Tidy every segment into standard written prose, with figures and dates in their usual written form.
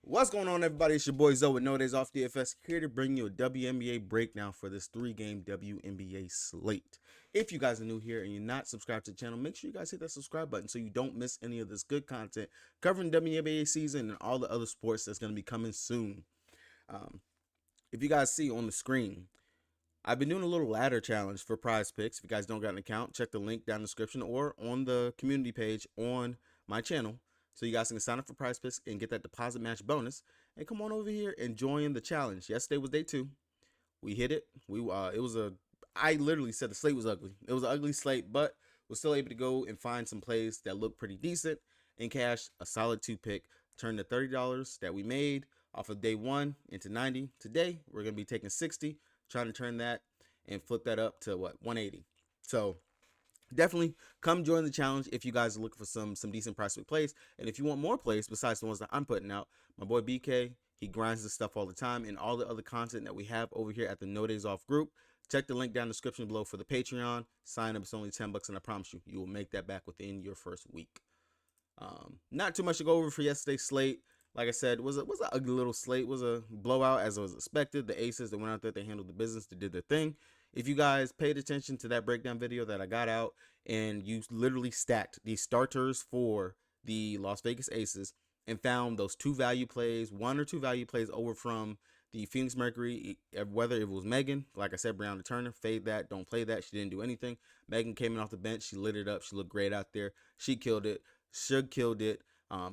What's going on, everybody? It's your boy Zoe with Wnba Dfs here to bring you a WNBA breakdown for this 3-game WNBA slate. If you guys are new here and you're not subscribed to the channel, make sure you guys hit that subscribe button so you don't miss any of this good content covering WNBA season and all the other sports that's going to be coming soon. If you guys see on the screen, I've been doing a little ladder challenge for prize picks. If you guys don't got an account, check the link down in the description or on the community page on my channel. So you guys can sign up for prize picks and get that deposit match bonus. And come on over here and join the challenge. Yesterday was day 2. We hit it. I literally said the slate was ugly. It was an ugly slate, but was still able to go and find some plays that looked pretty decent and cash a solid 2 pick. Turned the $30 that we made off of day 1 into 90. Today, we're going to be taking 60, trying to turn that and flip that up to 180. So definitely come join the challenge if you guys are looking for some decent price pick plays. And if you want more plays besides the ones that I'm putting out, my boy BK, he grinds this stuff all the time, and all the other content that we have over here at the No Days Off group. Check the link down in the description below for the Patreon. Sign up, it's only $10, and I promise you will make that back within your first week. Not too much to go over for yesterday's slate. Like I said, was an ugly little slate. Was a blowout as was expected. The Aces that went out there, they handled the business, they did their thing. If you guys paid attention to that breakdown video that I got out, and you literally stacked the starters for the Las Vegas Aces and found those 2 value plays, 1 or 2 value plays over from the Phoenix Mercury, whether it was Megan, like I said, Breonna Turner, fade that, don't play that. She didn't do anything. Megan came in off the bench. She lit it up. She looked great out there. She killed it. Suge killed it.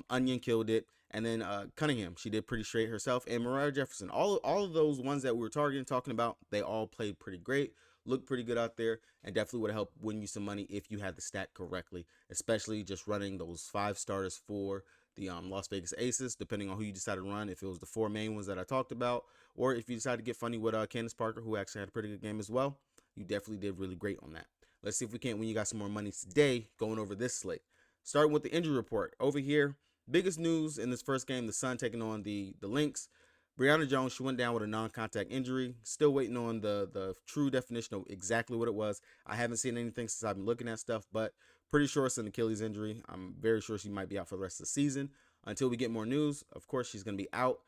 Onion killed it. And then Cunningham, she did pretty straight herself. And Mariah Jefferson, all of those ones that we were talking about, they all played pretty great, looked pretty good out there, and definitely would have helped win you some money if you had the stack correctly, especially just running those 5 starters for the Las Vegas Aces, depending on who you decide to run, if it was the 4 main ones that I talked about, or if you decide to get funny with Candace Parker, who actually had a pretty good game as well. You definitely did really great on that. Let's see if we can't win you guys some more money today going over this slate. Starting with the injury report. Over here, biggest news in this first game, the Sun taking on the Lynx. Brianna Jones, she went down with a non-contact injury. Still waiting on the true definition of exactly what it was. I haven't seen anything since I've been looking at stuff, but pretty sure it's an Achilles injury. I'm very sure she might be out for the rest of the season. Until we get more news, of course, she's going to be out.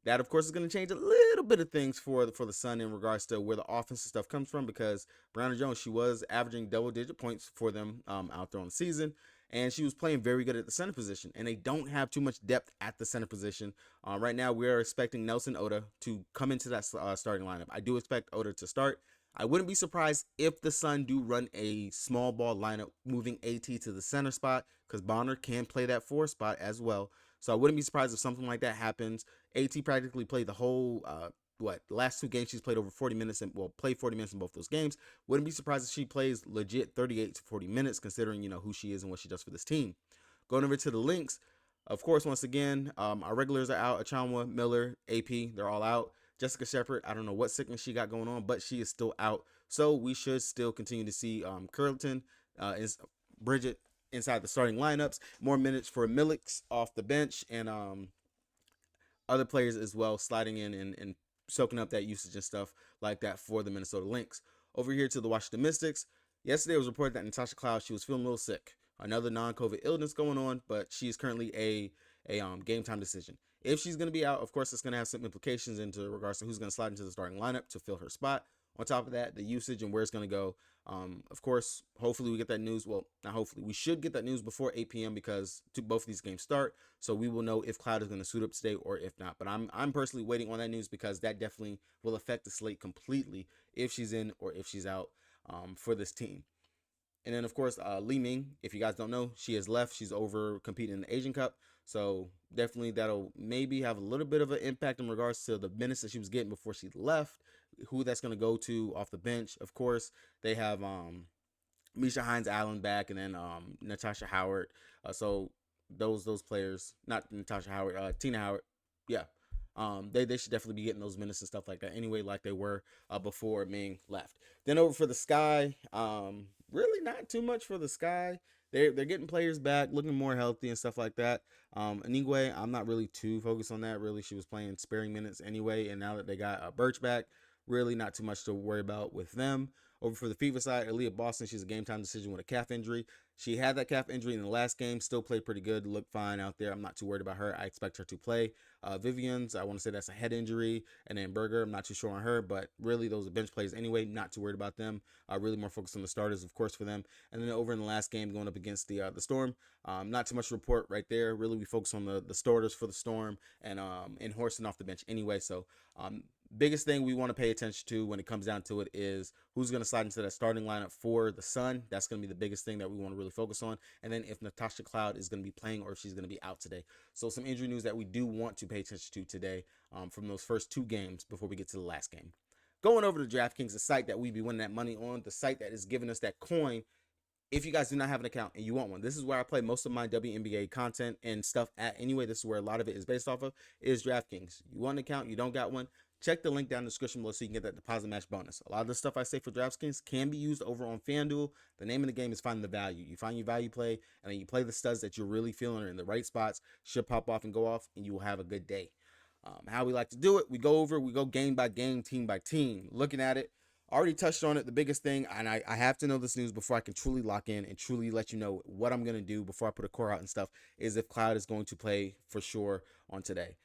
That, of course, is going to change a little bit of things for the Sun in regards to where the offensive stuff comes from, because Brianna Jones, she was averaging double-digit points for them out there on the season, and she was playing very good at the center position, and they don't have too much depth at the center position. Right now, we are expecting Nelson Oda to come into that starting lineup. I do expect Oda to start. I wouldn't be surprised if the Sun do run a small ball lineup, moving AT to the center spot, because Bonner can play that 4 spot as well. So I wouldn't be surprised if something like that happens. AT practically played the whole, the last 2 games she's played over 40 minutes, and played 40 minutes in both those games. Wouldn't be surprised if she plays legit 38 to 40 minutes, considering, who she is and what she does for this team. Going over to the Lynx, of course, once again, our regulars are out. Achanwa, Miller, AP, they're all out. Jessica Shepard, I don't know what sickness she got going on, but she is still out. So we should still continue to see Curlington, Bridget inside the starting lineups. More minutes for Millix off the bench, and other players as well sliding in and soaking up that usage and stuff like that for the Minnesota Lynx. Over here to the Washington Mystics. Yesterday it was reported that Natasha Cloud, she was feeling a little sick. Another non-COVID illness going on, but she is currently a game time decision. If she's going to be out, of course, it's going to have some implications into regards to who's going to slide into the starting lineup to fill her spot. On top of that, the usage and where it's going to go. Of course, hopefully we get that news. Well, not hopefully. We should get that news before 8 p.m. because both of these games start. So we will know if Cloud is going to suit up today or if not. But I'm personally waiting on that news, because that definitely will affect the slate completely if she's in or if she's out for this team. And then, of course, Li Ming, if you guys don't know, she has left. She's over competing in the Asian Cup. So definitely that'll maybe have a little bit of an impact in regards to the minutes that she was getting before she left, who that's going to go to off the bench. Of course, they have Misha Hines-Allen back, and then Natasha Howard. So those players, not Natasha Howard, Tina Howard, yeah. They should definitely be getting those minutes and stuff like that anyway, like they were before Ming left. Then over for the Sky, really not too much for the Sky. They're getting players back, looking more healthy and stuff like that. Anyway, I'm not really too focused on that. Really, she was playing sparing minutes anyway, and now that they got Birch back, really not too much to worry about with them. Over for the Fever side, Aaliyah Boston, she's a game time decision with a calf injury. She had that calf injury in the last game, still played pretty good, looked fine out there. I'm not too worried about her. I expect her to play. Vivian's, I want to say that's a head injury. And then Berger, I'm not too sure on her, but really those are bench plays anyway. Not too worried about them. Really more focused on the starters, of course, for them. And then over in the last game, going up against the Storm, not too much to report right there. Really, we focus on the starters for the Storm and Horston off the bench anyway. So biggest thing we want to pay attention to when it comes down to it is who's going to slide into that starting lineup for the Sun. That's going to be the biggest thing that we want to really focus on. And then if Natasha Cloud is going to be playing or if she's going to be out today. So some injury news that we do want to pay attention to today from those first two games before we get to the last game. Going over to DraftKings, the site that we be winning that money on, the site that is giving us that coin. If you guys do not have an account and you want one, this is where I play most of my WNBA content and stuff at anyway. This is where a lot of it is based off of, is DraftKings. You want an account, you don't got one, check the link down in the description below so you can get that deposit match bonus. A lot of the stuff I say for DraftKings can be used over on FanDuel. The name of the game is finding the value. You find your value play, and then you play the studs that you're really feeling are in the right spots, should pop off and go off, and you will have a good day. How we like to do it, we go game by game, team by team. Looking at it, already touched on it. The biggest thing, and I have to know this news before I can truly lock in and truly let you know what I'm going to do before I put a core out and stuff, is if Cloud is going to play for sure on today.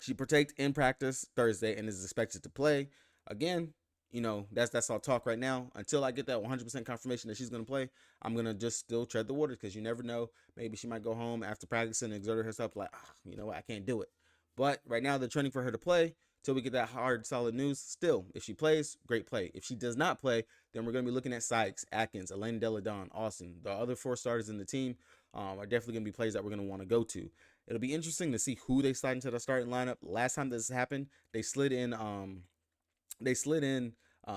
She partaked in practice Thursday and is expected to play. Again, you know, that's all talk right now. Until I get that 100% confirmation that she's going to play, I'm going to just still tread the waters because you never know. Maybe she might go home after practicing and exert herself like, you know what, I can't do it. But right now they're training for her to play till we get that hard, solid news. Still, if she plays, great play. If she does not play, then we're going to be looking at Sykes, Atkins, Elaine Deladon, Austin. The other four starters in the team are definitely going to be plays that we're going to want to go to. It'll be interesting to see who they slide into the starting lineup. Last time this happened, they slid in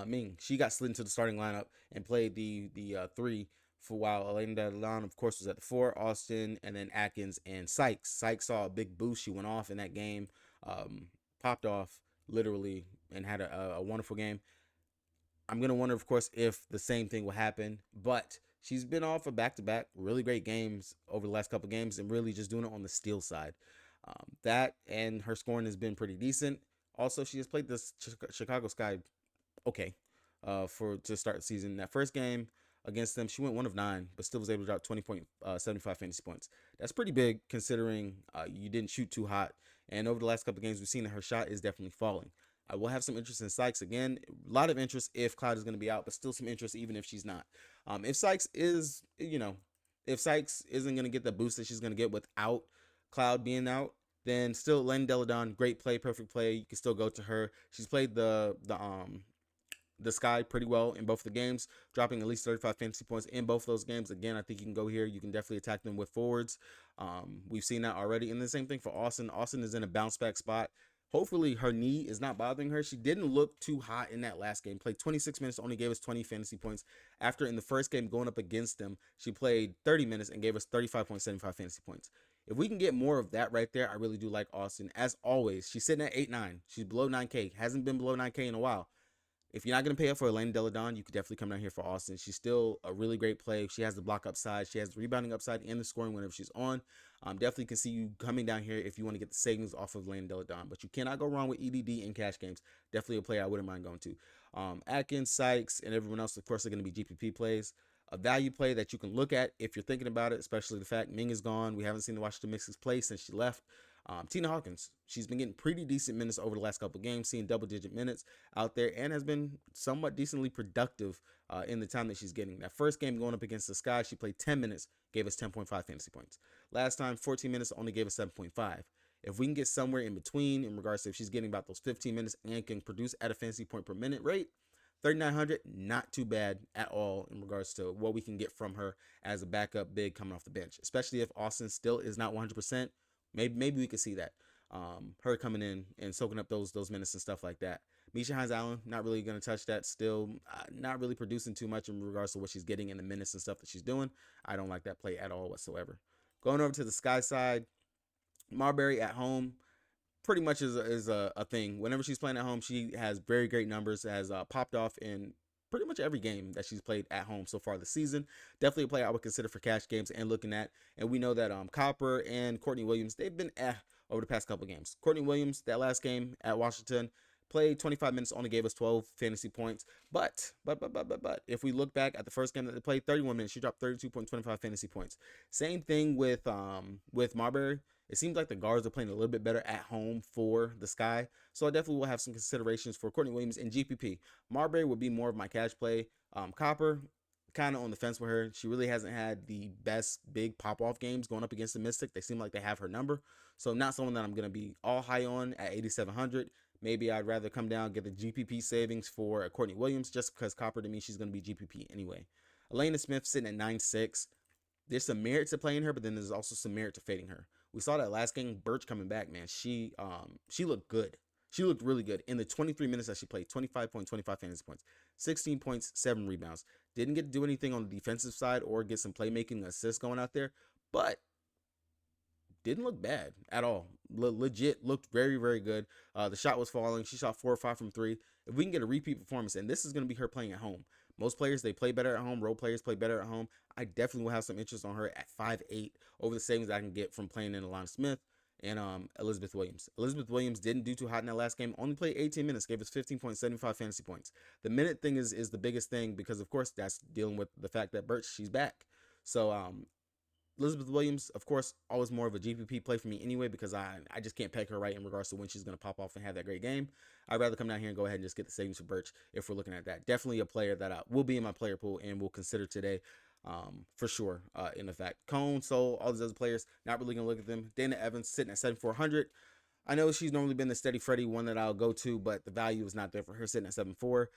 Ming. She got slid into the starting lineup and played the three for a while. Elaine Deladon, of course, was at the four. Austin, and then Atkins and Sykes. Sykes saw a big boost. She went off in that game. Popped off literally and had a wonderful game. I'm going to wonder, of course, if the same thing will happen, but she's been off a back-to-back really great games over the last couple of games and really just doing it on the steal side. That and her scoring has been pretty decent. Also, she has played this Chicago Sky okay to start the season. That first game against them, she went 1 of 9, but still was able to drop 20.75 fantasy points. That's pretty big considering you didn't shoot too hot. And over the last couple of games, we've seen that her shot is definitely falling. I will have some interest in Sykes again. A lot of interest if Cloud is going to be out, but still some interest even if she's not. If Sykes is, if Sykes isn't going to get the boost that she's going to get without Cloud being out, then still Len Deladon, great play, perfect play. You can still go to her. She's played the Sky pretty well in both of the games, dropping at least 35 fantasy points in both of those games. Again, I think you can go here. You can definitely attack them with forwards. We've seen that already. And the same thing for Austin. Austin is in a bounce back spot. Hopefully her knee is not bothering her. She didn't look too hot in that last game. Played 26 minutes, only gave us 20 fantasy points. After in the first game going up against them, she played 30 minutes and gave us 35.75 fantasy points. If we can get more of that right there, I really do like Austin. As always, she's sitting at 8-9. She's below 9K. Hasn't been below 9K in a while. If you're not going to pay up for Elaine Deladon, you could definitely come down here for Austin. She's still a really great play. She has the block upside. She has the rebounding upside and the scoring whenever she's on. Definitely can see you coming down here if you want to get the savings off of Elaine Deladon. But you cannot go wrong with EDD in cash games. Definitely a player I wouldn't mind going to. Atkins, Sykes, and everyone else, of course, are going to be GPP plays. A value play that you can look at if you're thinking about it, especially the fact Ming is gone. We haven't seen the Washington Mystics play since she left. Tina Hawkins, she's been getting pretty decent minutes over the last couple of games, seeing double-digit minutes out there, and has been somewhat decently productive in the time that she's getting. That first game going up against the Sky, she played 10 minutes, gave us 10.5 fantasy points. Last time, 14 minutes, only gave us 7.5. If we can get somewhere in between in regards to if she's getting about those 15 minutes and can produce at a fantasy point per minute rate, 3,900, not too bad at all in regards to what we can get from her as a backup big coming off the bench, especially if Austin still is not 100%. Maybe we could see that. Her coming in and soaking up those minutes and stuff like that. Misha Hines-Allen, not really going to touch that. Still not really producing too much in regards to what she's getting in the minutes and stuff that she's doing. I don't like that play at all whatsoever. Going over to the Sky side, Marbury at home pretty much is a thing. Whenever she's playing at home, she has very great numbers, has popped off in pretty much every game that she's played at home so far this season. Definitely a player I would consider for cash games and looking at. And we know that Copper and Courtney Williams, they've been over the past couple games. Courtney Williams, that last game at Washington, played 25 minutes, only gave us 12 fantasy points. But if we look back at the first game that they played, 31 minutes, she dropped 32.25 fantasy points. Same thing with Marbury. It seems like the guards are playing a little bit better at home for the Sky. So I definitely will have some considerations for Courtney Williams and GPP. Marbury would be more of my cash play. Copper, kind of on the fence with her. She really hasn't had the best big pop-off games going up against the Mystic. They seem like they have her number. So not someone that I'm going to be all high on at 8,700. Maybe I'd rather come down, get the GPP savings for Courtney Williams, just because Copper, to me, she's going to be GPP anyway. Elena Smith sitting at 9.6. There's some merit to playing her, but then there's also some merit to fading her. We saw that last game, Birch coming back, man. She looked good. She looked really good. In the 23 minutes that she played, 25.25 fantasy points, 16 points, 7 rebounds. Didn't get to do anything on the defensive side or get some playmaking assists going out there, but didn't look bad at all. Legit looked very, very good. The shot was falling. She shot 4 or 5 from 3. If we can get a repeat performance, and this is going to be her playing at home. Most players, they play better at home. Role players play better at home. I definitely will have some interest on her at 5'8" over the savings I can get from playing in Alana Smith and Elizabeth Williams. Elizabeth Williams didn't do too hot in that last game. Only played 18 minutes, gave us 15.75 fantasy points. The minute thing is the biggest thing because, of course, that's dealing with the fact that Birch, she's back. So Elizabeth Williams, of course, always more of a GPP play for me anyway because I just can't peg her right in regards to when she's going to pop off and have that great game. I'd rather come down here and go ahead and just get the savings for Birch if we're looking at that. Definitely a player that will be in my player pool and will consider today for sure in the fact. Cone, Soul, all these other players, not really going to look at them. Dana Evans sitting at 7,400. I know she's normally been the steady Freddy one that I'll go to, but the value is not there for her sitting at 7.4.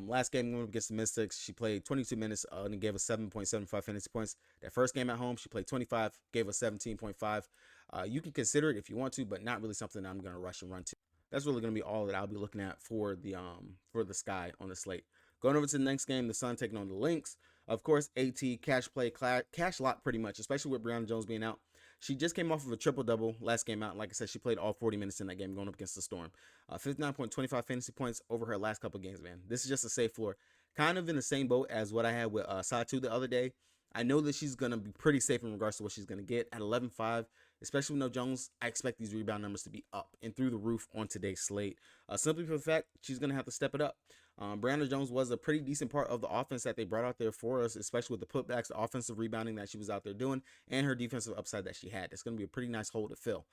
Last game going up against the Mystics, she played 22 minutes and gave us 7.75 fantasy points. That first game at home, she played 25, gave us 17.5. You can consider it if you want to, but not really something I'm going to rush and run to. That's really going to be all that I'll be looking at for the Sky on the slate. Going over to the next game, the Sun taking on the Lynx. Of course, AT, cash play, cash lock pretty much, especially with Brianna Jones being out. She just came off of a triple-double last game out. Like I said, she played all 40 minutes in that game going up against the Storm. 59.25 fantasy points over her last couple games, man. This is just a safe floor. Kind of in the same boat as what I had with Satu the other day. I know that she's going to be pretty safe in regards to what she's going to get. At 11.5, especially with no Jones, I expect these rebound numbers to be up and through the roof on today's slate. Simply for the fact, she's going to have to step it up. Brianna Jones was a pretty decent part of the offense that they brought out there for us, especially with the putbacks, the offensive rebounding that she was out there doing, and her defensive upside that she had. It's going to be a pretty nice hole to fill.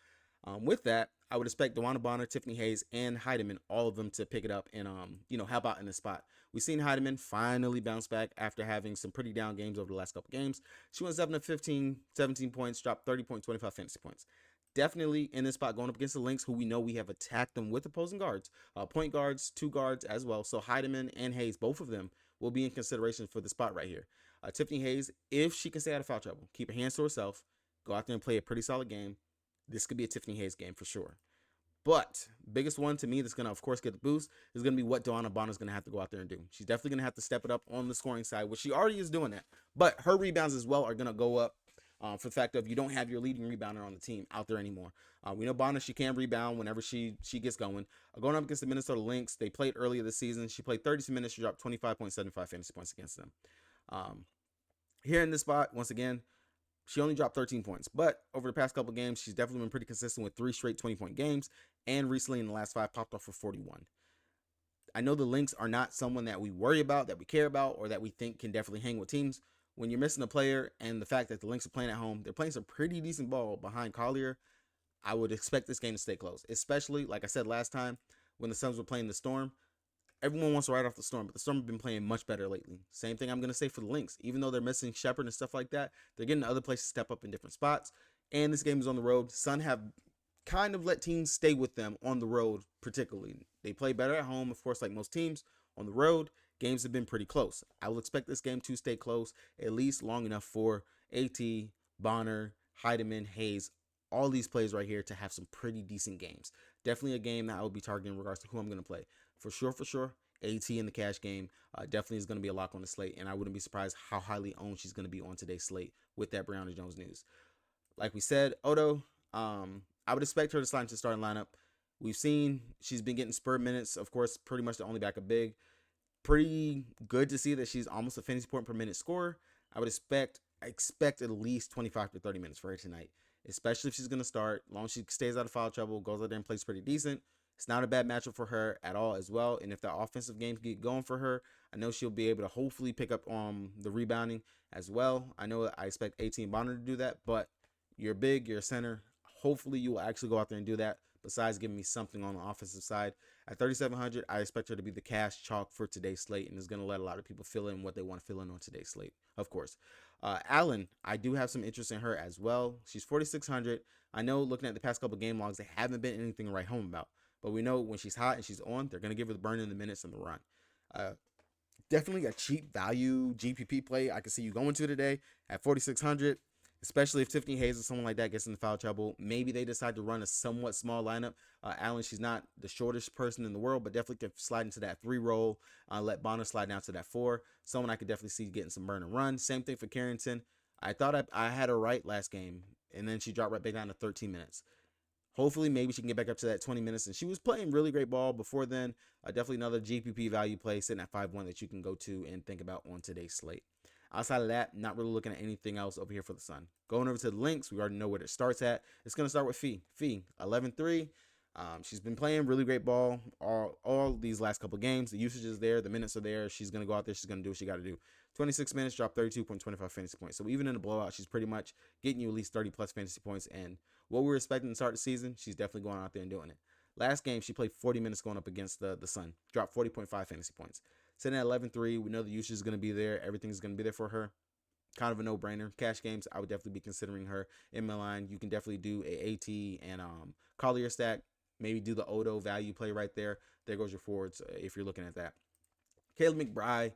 With that, I would expect Dewana Bonner, Tiffany Hayes, and Heidemann, all of them to pick it up and help out in the spot. We've seen Heidemann finally bounce back after having some pretty down games over the last couple games. She went 7 of 15, 17 points, dropped 30.25 fantasy points. Definitely in this spot going up against the Lynx, who we know we have attacked them with opposing guards, point guards, 2 guards as well. So Heidemann and Hayes, both of them will be in consideration for the spot right here. Tiffany Hayes, if she can stay out of foul trouble, keep her hands to herself, go out there and play a pretty solid game, this could be a Tiffany Hayes game for sure. But biggest one to me that's going to, of course, get the boost is going to be what Dewana Bonner is going to have to go out there and do. She's definitely going to have to step it up on the scoring side, which she already is doing that. But her rebounds as well are going to go up for the fact of you don't have your leading rebounder on the team out there anymore. We know Bonner, she can rebound whenever she gets going. Going up against the Minnesota Lynx, they played earlier this season. She played 32 minutes. She dropped 25.75 fantasy points against them. Here in this spot, once again, she only dropped 13 points, but over the past couple games, she's definitely been pretty consistent with 3 straight 20-point games, and recently in the last 5 popped off for 41. I know the Lynx are not someone that we worry about, that we care about, or that we think can definitely hang with teams. When you're missing a player and the fact that the Lynx are playing at home, they're playing some pretty decent ball behind Collier. I would expect this game to stay close, especially, like I said last time, when the Suns were playing the Storm. Everyone wants to ride off the Storm, but the Storm have been playing much better lately. Same thing I'm going to say for the Lynx. Even though they're missing Shepard and stuff like that, they're getting other places to step up in different spots. And this game is on the road. Sun have kind of let teams stay with them on the road, particularly. They play better at home, of course, like most teams. On the road, games have been pretty close. I will expect this game to stay close, at least long enough for AT, Bonner, Heidemann, Hayes, all these plays right here to have some pretty decent games. Definitely a game that I will be targeting in regards to who I'm going to play. For sure, AT in the cash game definitely is going to be a lock on the slate, and I wouldn't be surprised how highly owned she's going to be on today's slate with that Brianna Jones news. Like we said, Odo, I would expect her to slide into the starting lineup. We've seen she's been getting spur minutes, of course, pretty much the only backup big. Pretty good to see that she's almost a fantasy point per minute scorer. I would expect at least 25 to 30 minutes for her tonight, especially if she's going to start. As long as she stays out of foul trouble, goes out there and plays pretty decent, It's not a bad matchup for her at all as well. And if the offensive games get going for her, I know she'll be able to hopefully pick up the rebounding as well. I know I expect 18 Bonner to do that, but you're big, you're a center. Hopefully you will actually go out there and do that, besides giving me something on the offensive side. At 3,700, I expect her to be the cash chalk for today's slate, and is going to let a lot of people fill in what they want to fill in on today's slate, of course. Allen, I do have some interest in her as well. She's 4,600. I know looking at the past couple game logs, they haven't been anything to write home about. But we know when she's hot and she's on, they're going to give her the burn in the minutes and the run. Definitely a cheap value GPP play I can see you going to today at 4,600. Especially if Tiffany Hayes or someone like that gets into foul trouble. Maybe they decide to run a somewhat small lineup. Allen, she's not the shortest person in the world, but definitely can slide into that 3 role. Let Bonner slide down to that 4. Someone I could definitely see getting some burn and run. Same thing for Carrington. I thought I had her right last game, and then she dropped right back down to 13 minutes. Hopefully, maybe she can get back up to that 20 minutes. And she was playing really great ball before then. Definitely another GPP value play sitting at 5-1 that you can go to and think about on today's slate. Outside of that, not really looking at anything else over here for the Sun. Going over to the Lynx, we already know where it starts at. It's going to start with Fee. Fee, 11-3. She's been playing really great ball all these last couple games. The usage is there. The minutes are there. She's going to go out there. She's going to do what she got to do. 26 minutes, dropped 32.25 fantasy points. So even in a blowout, she's pretty much getting you at least 30-plus fantasy points. And what we were expecting to start the season, she's definitely going out there and doing it. Last game, she played 40 minutes going up against the Sun. Dropped 40.5 fantasy points. Sitting at 11-3, we know the usage is going to be there. Everything's going to be there for her. Kind of a no-brainer. Cash games, I would definitely be considering her in my line. You can definitely do a AT and Collier stack. Maybe do the Odo value play right there. There goes your forwards if you're looking at that. Caleb McBride,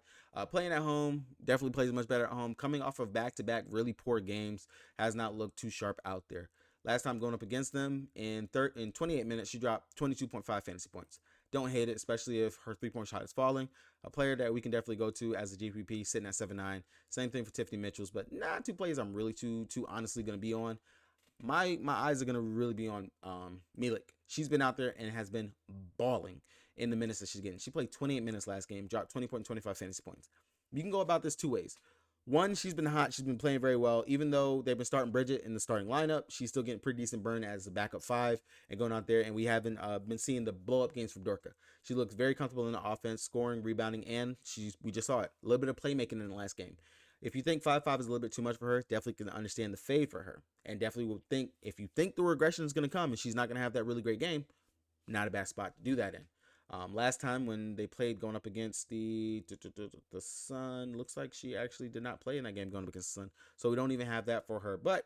playing at home, definitely plays much better at home. Coming off of back-to-back really poor games, has not looked too sharp out there. Last time going up against them, in 28 minutes, she dropped 22.5 fantasy points. Don't hate it, especially if her three-point shot is falling. A player that we can definitely go to as a GPP, sitting at 7-9. Same thing for Tiffany Mitchell's, but not two players I'm really too honestly going to be on. My eyes are going to really be on Milik. She's been out there and has been balling in the minutes that she's getting. She played 28 minutes last game, dropped 20.25 fantasy points. You can go about this 2 ways. One, she's been hot. She's been playing very well. Even though they've been starting Bridget in the starting lineup, she's still getting pretty decent burn as a backup 5 and going out there. And we haven't been seeing the blow-up games from Dorka. She looks very comfortable in the offense, scoring, rebounding, and we just saw it. A little bit of playmaking in the last game. If you think 5-5 is a little bit too much for her, definitely can understand the fade for her. And definitely will think, if you think the regression is going to come and she's not going to have that really great game, not a bad spot to do that in. Last time when they played going up against the Sun, looks like she actually did not play in that game going up against the Sun. So we don't even have that for her. But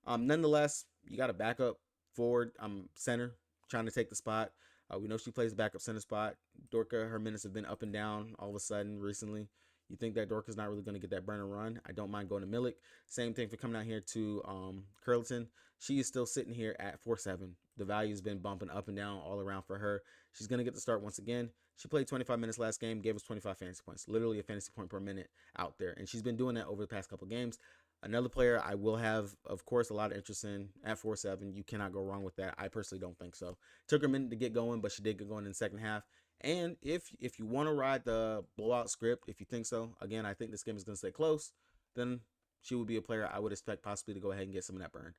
nonetheless, you got a backup forward, center, trying to take the spot. We know she plays backup center spot. Dorka, her minutes have been up and down all of a sudden recently. You think that Dorka's not really going to get that burner run. I don't mind going to Milik. Same thing for coming out here to Curleton. She is still sitting here at 4-7. The value's been bumping up and down all around for her. She's going to get the start once again. She played 25 minutes last game, gave us 25 fantasy points. Literally a fantasy point per minute out there. And she's been doing that over the past couple games. Another player I will have, of course, a lot of interest in at 4-7. You cannot go wrong with that. I personally don't think so. Took her a minute to get going, but she did get going in the second half. And if you want to ride the blowout script, if you think so, again, I think this game is going to stay close, then she would be a player I would expect possibly to go ahead and get some of that burn.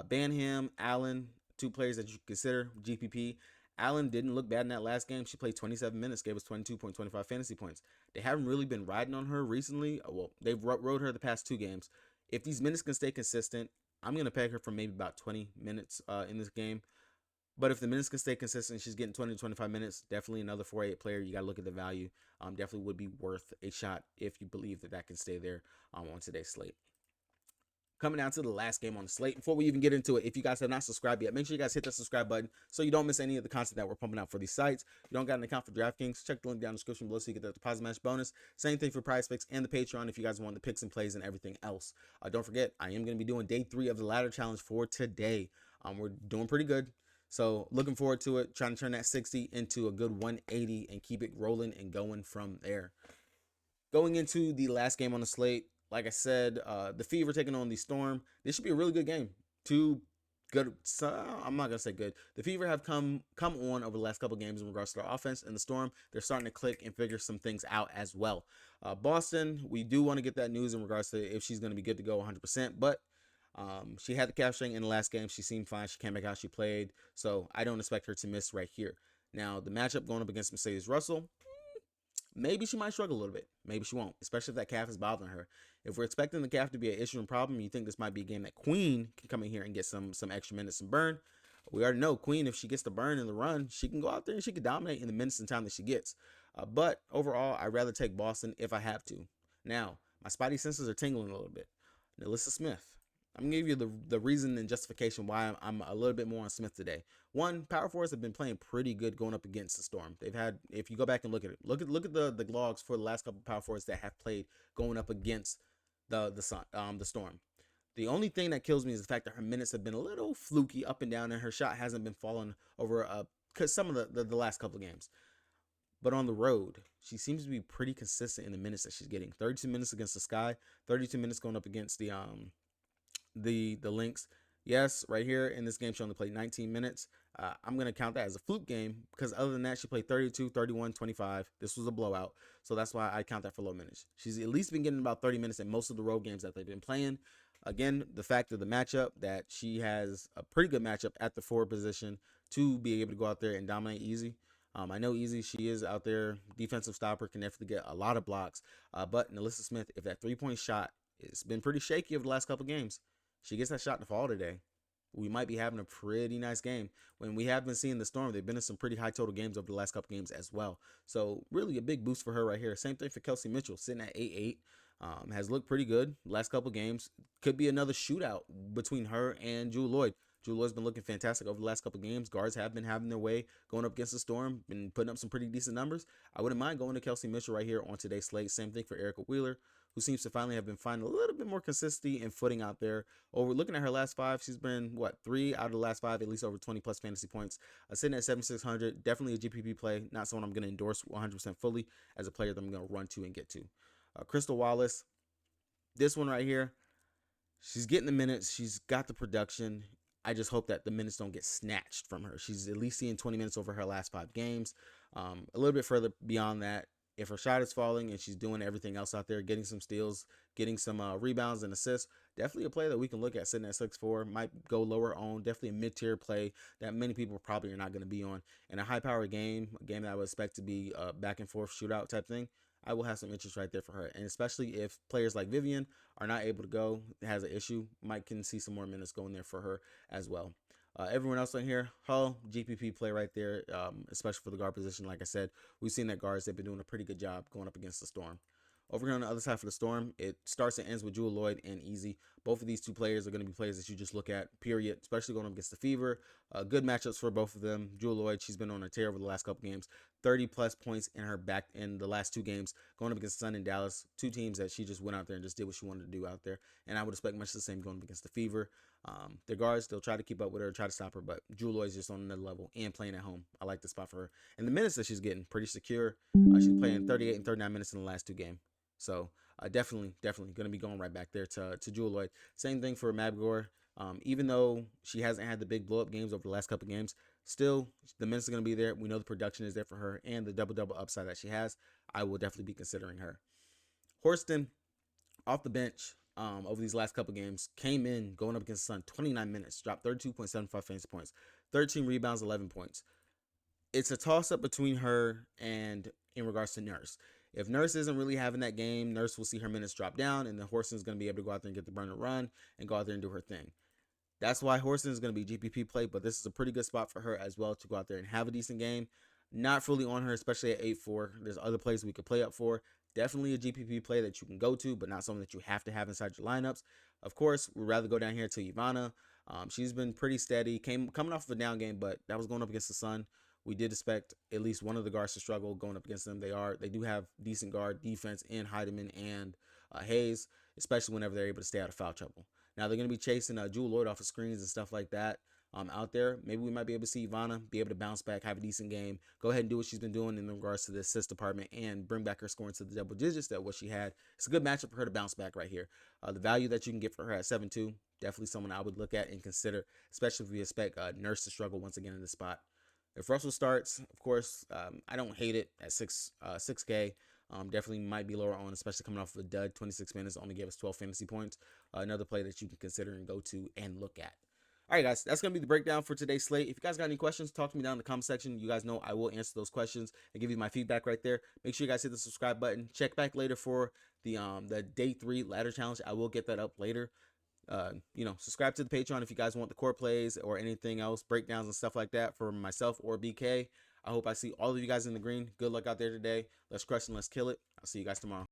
Banham, Allen, 2 players that you consider GPP. Allen didn't look bad in that last game. She played 27 minutes, gave us 22.25 fantasy points. They haven't really been riding on her recently. Well, they've rode her the past 2 games. If these minutes can stay consistent, I'm going to peg her for maybe about 20 minutes in this game. But if the minutes can stay consistent, she's getting 20 to 25 minutes, definitely another 4-8 player. You got to look at the value. Definitely would be worth a shot if you believe that can stay there on today's slate. Coming down to the last game on the slate. Before we even get into it, if you guys have not subscribed yet, make sure you guys hit that subscribe button so you don't miss any of the content that we're pumping out for these sites. If you don't got an account for DraftKings, check the link down in the description below so you get the deposit match bonus. Same thing for Prize Picks and the Patreon if you guys want the picks and plays and everything else. Don't forget, I am going to be doing day 3 of the ladder challenge for today. We're doing pretty good. So looking forward to it, trying to turn that 60 into a good 180 and keep it rolling and going from there. Going into the last game on the slate, like I said, the Fever taking on the Storm. This should be a really good game. 2 good, I'm not going to say good. The Fever have come on over the last couple games in regards to their offense, and the Storm, they're starting to click and figure some things out as well. Boston, we do want to get that news in regards to if she's going to be good to go 100%, but she had the calf strain in the last game. She seemed fine. She came back out. She played. So I don't expect her to miss right here. Now, the matchup going up against Mercedes Russell, maybe she might struggle a little bit. Maybe she won't, especially if that calf is bothering her. If we're expecting the calf to be an issue and problem, you think this might be a game that Queen can come in here and get some extra minutes and burn. We already know Queen, if she gets the burn in the run, she can go out there and she can dominate in the minutes and time that she gets. But overall, I'd rather take Boston if I have to. Now, my spidey senses are tingling a little bit. Nalissa Smith. I'm gonna give you the reason and justification why I'm a little bit more on Smith today. One, power forwards have been playing pretty good going up against the Storm. They've had, if you go back and look at it, look at the logs for the last couple of power forwards that have played going up against the Storm. The only thing that kills me is the fact that her minutes have been a little fluky up and down, and her shot hasn't been falling over cause some of the last couple of games. But on the road, she seems to be pretty consistent in the minutes that she's getting. 32 minutes against the Sky, 32 minutes going up against the Lynx. Yes, right here in this game, she only played 19 minutes. I'm going to count that as a fluke game because other than that, she played 32, 31, 25. This was a blowout. So that's why I count that for low minutes. She's at least been getting about 30 minutes in most of the road games that they've been playing. Again, the fact of the matchup that she has a pretty good matchup at the forward position to be able to go out there and dominate easy. I know easy, she is out there, defensive stopper, can definitely get a lot of blocks. But Nalissa Smith, if that three-point shot, it's been pretty shaky over the last couple of games. She gets that shot to fall today, we might be having a pretty nice game. When we have been seeing the Storm, they've been in some pretty high total games over the last couple games as well. So really a big boost for her right here. Same thing for Kelsey Mitchell, sitting at 8-8. Has looked pretty good last couple games. Could be another shootout between her and Jewel Lloyd. Jewel Lloyd's been looking fantastic over the last couple games. Guards have been having their way going up against the Storm, been putting up some pretty decent numbers. I wouldn't mind going to Kelsey Mitchell right here on today's slate. Same thing for Erica Wheeler, who seems to finally have been finding a little bit more consistency and footing out there. Over looking at her last five, she's been, what, 3 out of the last 5, at least over 20 plus fantasy points. Sitting at 7,600, definitely a GPP play. Not someone I'm going to endorse 100% fully as a player that I'm going to run to and get to. Crystal Wallace, this one right here, she's getting the minutes. She's got the production. I just hope that the minutes don't get snatched from her. She's at least seeing 20 minutes over her last 5 games. A little bit further beyond that, if her shot is falling and she's doing everything else out there, getting some steals, getting some rebounds and assists, definitely a play that we can look at sitting at 6'4", might go lower on, definitely a mid-tier play that many people probably are not going to be on. In a high-powered game, a game that I would expect to be a back-and-forth shootout type thing, I will have some interest right there for her. And especially if players like Vivian are not able to go, has an issue, might can see some more minutes going there for her as well. Everyone else on here, Hull, GPP play right there, especially for the guard position. Like I said, we've seen that guards, they've been doing a pretty good job going up against the Storm. Over here on the other side for the Storm, it starts and ends with Jewel Lloyd and Easy. Both of these two players are going to be players that you just look at, period, especially going up against the Fever. Good matchups for both of them. Jewel Lloyd, she's been on a tear over the last couple games. 30-plus points in her back in the last 2 games, going up against Sun and Dallas, 2 teams that she just went out there and just did what she wanted to do out there. And I would expect much the same going up against the Fever. Their guards, they'll try to keep up with her, try to stop her, but Jewel Lloyd's just on another level and playing at home. I like the spot for her. And the minutes that she's getting, pretty secure. She's playing 38 and 39 minutes in the last 2 games. So definitely going to be going right back there to Jewel Lloyd. Same thing for Mabgor. Even though she hasn't had the big blow-up games over the last couple games, still the minutes are going to be there. We know the production is there for her and the double-double upside that she has. I will definitely be considering her. Horston, off the bench over these last couple games, came in going up against the Sun, 29 minutes, dropped 32.75 fantasy points, 13 rebounds, 11 points. It's a toss-up between her and in regards to Nurse. If Nurse isn't really having that game, Nurse will see her minutes drop down, and then Horston's going to be able to go out there and get the burner run and go out there and do her thing. That's why Horston is going to be GPP play, but this is a pretty good spot for her as well to go out there and have a decent game. Not fully on her, especially at 8-4. There's other plays we could play up for. Definitely a GPP play that you can go to, but not something that you have to have inside your lineups. Of course, we'd rather go down here to Ivana. She's been pretty steady, coming off of a down game, but that was going up against the Sun. We did expect at least one of the guards to struggle going up against them. They do have decent guard defense in Heidemann and Hayes, especially whenever they're able to stay out of foul trouble. Now they're going to be chasing Jewel Lloyd off of screens and stuff like that out there. Maybe we might be able to see Ivana be able to bounce back, have a decent game, go ahead and do what she's been doing in regards to the assist department and bring back her scoring to the double digits that what she had. It's a good matchup for her to bounce back right here. The value that you can get for her at 7-2, definitely someone I would look at and consider, especially if we expect Nurse to struggle once again in this spot. If Russell starts, of course, I don't hate it at 6K. Definitely might be lower on, especially coming off of a dud. 26 minutes only gave us 12 fantasy points. Another play that you can consider and go to and look at. All right, guys, that's going to be the breakdown for today's slate. If you guys got any questions, talk to me down in the comment section. You guys know I will answer those questions and give you my feedback right there. Make sure you guys hit the subscribe button. Check back later for the day 3 ladder challenge. I will get that up later. Subscribe to the Patreon if you guys want the core plays or anything else, breakdowns and stuff like that for myself or BK. I hope I see all of you guys in the green. Good luck out there today. Let's crush and let's kill it. I'll see you guys tomorrow.